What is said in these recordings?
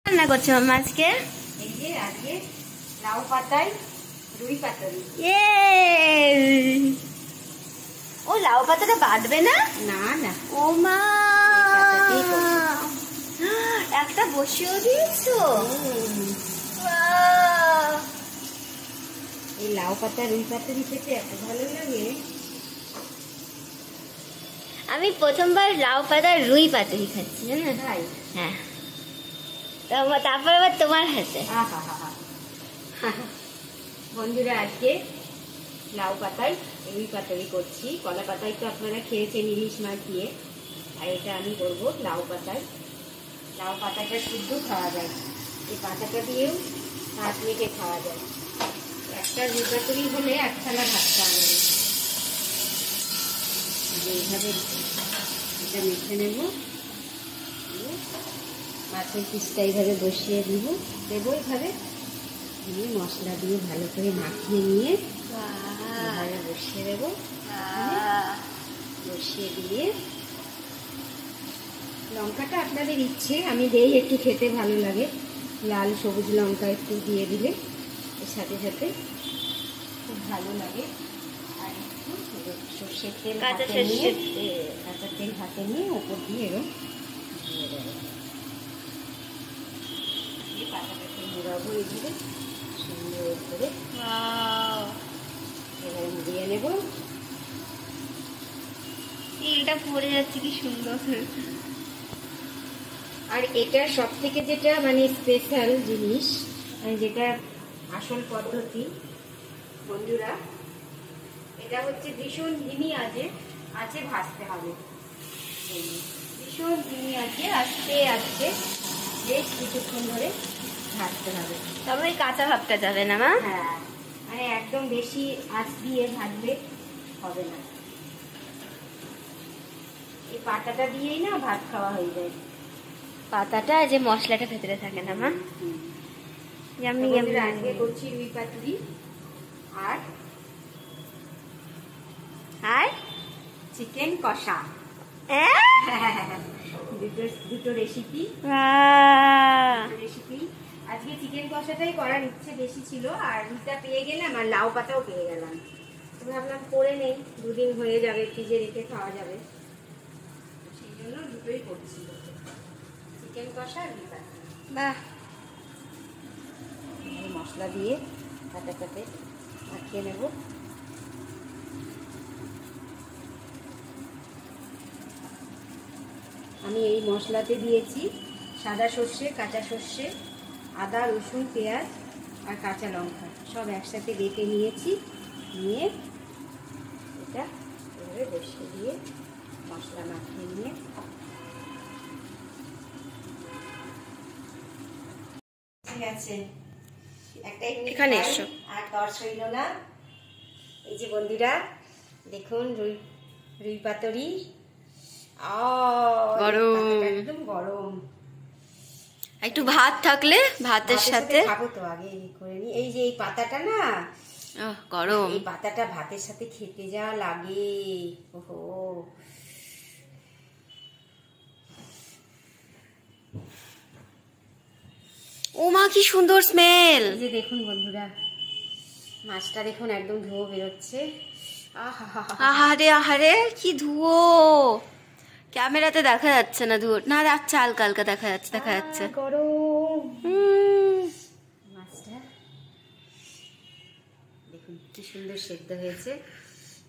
রান্না করছো মামা আজকে? এই যে আজকে লাউ পাতায় রুই পাতুরি। ও লাউ পাতাটা বাটবে না? না না, ও মা, এই পাতাতেই করবো। একটা বসিয়েও দিয়েছো? এই লাউ পাতা রুই পাতুরি খেতে এত ভালো লাগে। আমি প্রথমবার লাউ পাতার রুই পাতুরি খাচ্ছি, জানো? তাই? হ্যাঁ, তারপর আবার তোমার হাতে। বন্ধুরা, আজকে লাউ পাতায় রুই পাতুরি করছি। কলা পাতায় তো আপনারা খেয়েছেন ইলিশ মাছ দিয়ে, আর এটা আমি করবো লাউ পাতায়। লাউ পাতাটা শুদ্ধ খাওয়া যায়, এই পাতাটা দিয়েও ভাত মেখে খাওয়া যায়। একটা রুই পাতুরি হলে এক থালা ভাত খাওয়া যাবে। এইভাবে এটা মেখে নেব, মাছের পিসটা এইভাবে বসিয়ে দেবো এইভাবে দিয়ে মশলা দিয়ে ভালো করে মাখিয়ে নিয়ে এইভাবে বসিয়ে দেবো। বসিয়ে দিয়ে লঙ্কাটা আপনাদের ইচ্ছে, আমি দেই একটু খেতে ভালো লাগে, লাল সবুজ লঙ্কা একটু দিয়ে দিলে এর সাথে সাথে খুব ভালো লাগে। আর একটু সর্ষের তেল কাঁচা তেল হাতে নিয়ে ওপর দিয়ে এরকম দিয়ে দেবো। পাতাটাকে মোড়াবো এইভাবে সুন্দর করে, এবারে মুড়িয়ে নেব। তেলটা পড়ে যাচ্ছে, কি সুন্দর। আর এটা সব থেকে যেটা মানে স্পেশাল জিনিস, যেটা আসল পদ্ধতি বন্ধুরা, এটা হচ্ছে ভীষণ ধিমি আঁচে ভাজতে হবে। ভীষণ ধিমি আঁচে আস্তে আস্তে বেশ কিছুক্ষণ ধরে ভাজতে হবে, তবে কাঁচা ভাবটা যাবে না মা? হ্যাঁ, মানে একদম বেশি আঁচ দিয়ে ভাজলে হবে না। এই পাতাটা দিয়েই না ভাত খাওয়া হয়ে যায়। পাতাটা যে মশলাটা ভেতরে থাকে না মা? আমি আজকে করছি রুই পাতুরি আর চিকেন কষা। দুটো রেসিপি। আজকে চিকেন কষাটাই করার ইচ্ছে বেশি ছিল, আর রুইটা পেয়ে গেলাম আর লাউ পাতাও পেয়ে গেলাম, ভাবলাম করে নেই, দুদিন হয়ে যাবে, ফ্রিজে রেখে খাওয়া যাবে, সেই জন্য দুটোই করছি, চিকেন কষা আর রুই পাতুরি। বাহ, মশলা দিয়ে পাতাটাতে মাখিয়ে নেব। আমি এই মশলাতে দিয়েছি সাদা সর্ষে, কাঁচা সর্ষে, আদা, রসুন, পেঁয়াজ আর কাঁচা লঙ্কা সব একসাথে বেটে নিয়েছি। নিয়ে এটা এভাবে বসিয়ে দিয়ে মশলা মাখিয়ে নিয়ে ঠিক আছে। এখানে এসো। আর টর্চ হইল না। এই যে বন্ধুরা দেখুন রুই পাতুরি গরম, একদম গরম। একটু ভাত থাকলে ভাতের সাথে খাবো তো, আগে করে নি। এই যে এই পাতাটা না গরম, এই পাতাটা ভাতের সাথে খেতে যা লাগে। ওহো, ও মা কি সুন্দর স্মেল। এই যে দেখুন বন্ধুরা, মাছটা দেখুন একদম ধুয়ো বেরোচ্ছে। আহারে আহারে কি ধুয়ো, ক্যামেরাতে দেখা যাচ্ছে না ধুয়ো, না যাচ্ছে হালকা হালকা দেখা যাচ্ছে। গরম মাছটা দেখুন কি সুন্দর সেদ্ধ হয়েছে।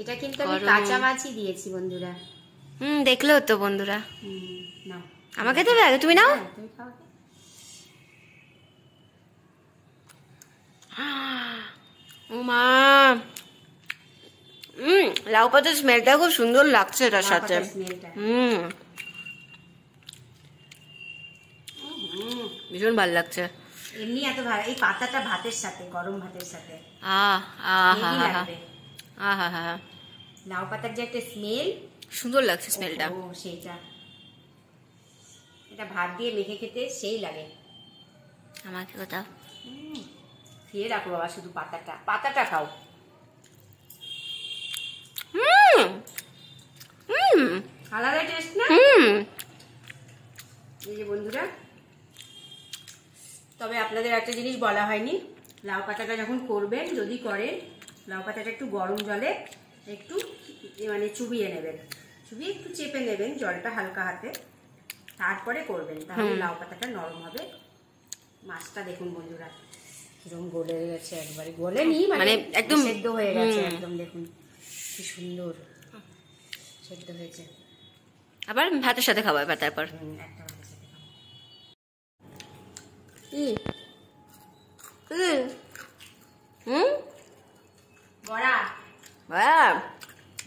এটা কিন্তু আমি কাঁচা মাছই দিয়েছি বন্ধুরা। দেখলেও তো বন্ধুরা। নাও, আমাকে দেবে আগে, তুমি নাও। তুমি খাও। ও মা, লাউ পাতার স্মেলটা খুব সুন্দর লাগছে এটার সাথে। ভীষণ ভালো লাগছে এমনি এত ভালো। এই পাতাটা ভাতের সাথে, গরম ভাতের সাথে লাউ পাতার যে একটা স্মেল, সুন্দর লাগছে স্মেলটা। সেইটা এটা ভাত দিয়ে মেখে খেতে সেই লাগে। আমাকে কোথাও খেয়ে রাখো বাবা, শুধু পাতাটা খাও। আলাদা টেস্ট না? এই যে বন্ধুরা তবে আপনাদের একটা জিনিস বলা হয়নি, লাউ পাতাটা যখন করবেন, যদি করেন লাউ পাতাটা একটু গরম জলে একটু মানে চুবিয়ে নেবেন, চুবিয়ে একটু চেপে নেবেন জলটা হালকা হাতে, তারপরে করবেন, তাহলে লাউ পাতাটা নরম হবে। মাছটা দেখুন বন্ধুরা কিরকম গলে গেছে, একবারে গলেনি মানে একদম সেদ্ধ হয়ে গেছে একদম, দেখুন কি সুন্দর সেদ্ধ হয়েছে। আবার ভাতের সাথে খাবো এবার, তারপর একটা ভাতের সাথে খাবো। বড়া,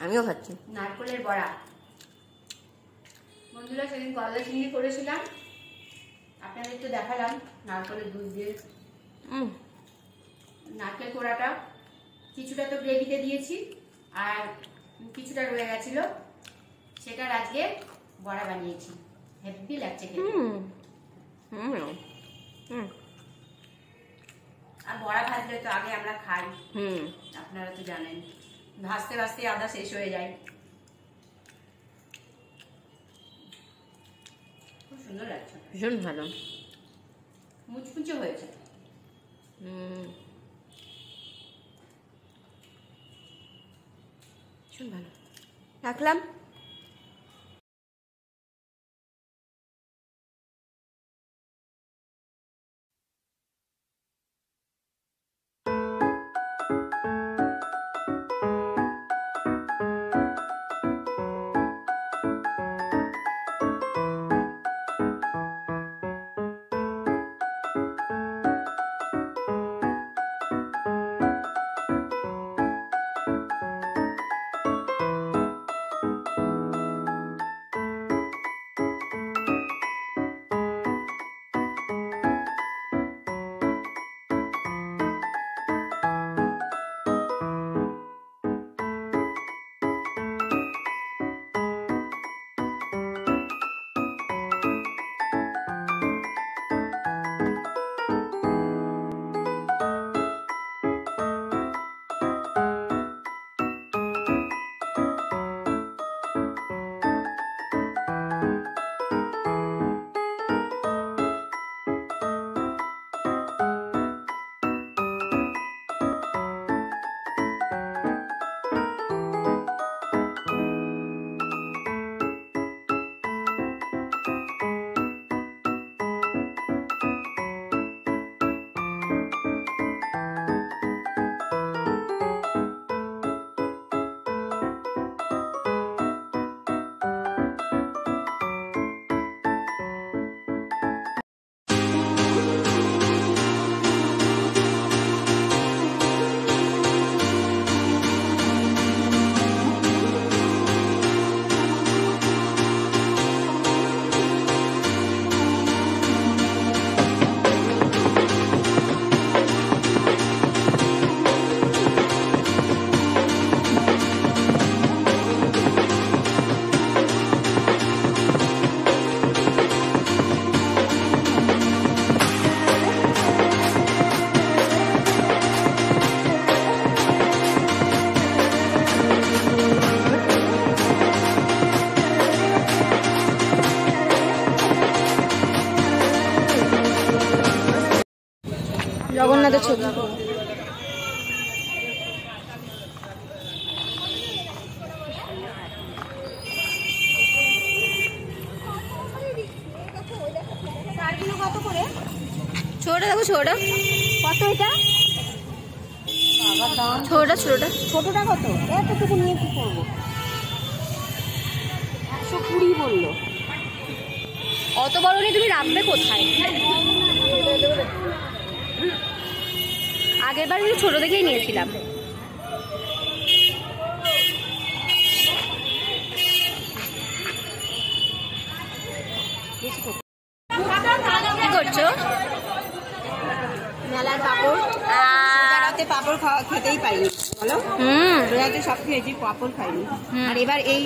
আমিও খাচ্ছি নারকেলের বড়া। বন্ধুরা সেদিন গলদা চিংড়ি করেছিলাম, আপনাদের তো দেখালাম নারকেলের দুধ দিয়ে। নারকেল কোড়াটা কিছুটা তো গ্রেভিতে দিয়েছি, আর কিছুটা রয়ে গেছিল, সেটার আজকে বড়া বানিয়েছি, হেভি লাগছে খেতে। আর বড়া ভাজলে তো আগে আমরা খাই, আপনারা তো জানেন, ভাজতে ভাজতে আদা শেষ হয়ে যায়। খুব সুন্দর লাগছে, ভীষণ ভালো, মুচমুচে হয়েছে। ভীষণ ভালো। রাখলাম। জগন্নাথের ছবি। ছোটটা দেখো, ছোটটা কত? এটা ছোটটা ছোটটা ছোটটা কত? এতটুকু নিয়ে কি করবো? 120 বললো। অত বড় নিয়ে তুমি রাখবে কোথায়? আগের বার কিন্তু ছোট দেখেই নিয়েছিলাম। কি করছো? মেলার পাপড়, পাপড় খেতেই পাইনি বলো। রোজাতে সব খেয়েছি, পাপড় খাইনি। আর এবার এই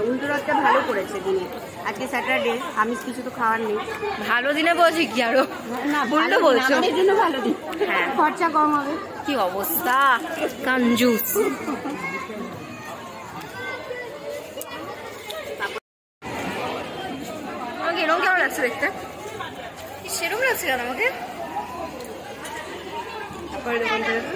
উল্টো রথটা ভালো করেছে দিনে, আজকে স্যাটারডে, আমিষ কিছু তো খাওয়ার নেই। ভালো দিনে বলছি কি আরো? না ভালো বলছো, আমাদের জন্য ভালো দিন, হ্যাঁ খরচা কম হবে। কি অবস্থা, কঞ্জুস। আমাকে এরকম কেমন লাগছে দেখতে? সেরকম লাগছে কেন আমাকে? পরে দোকানটা দেখো।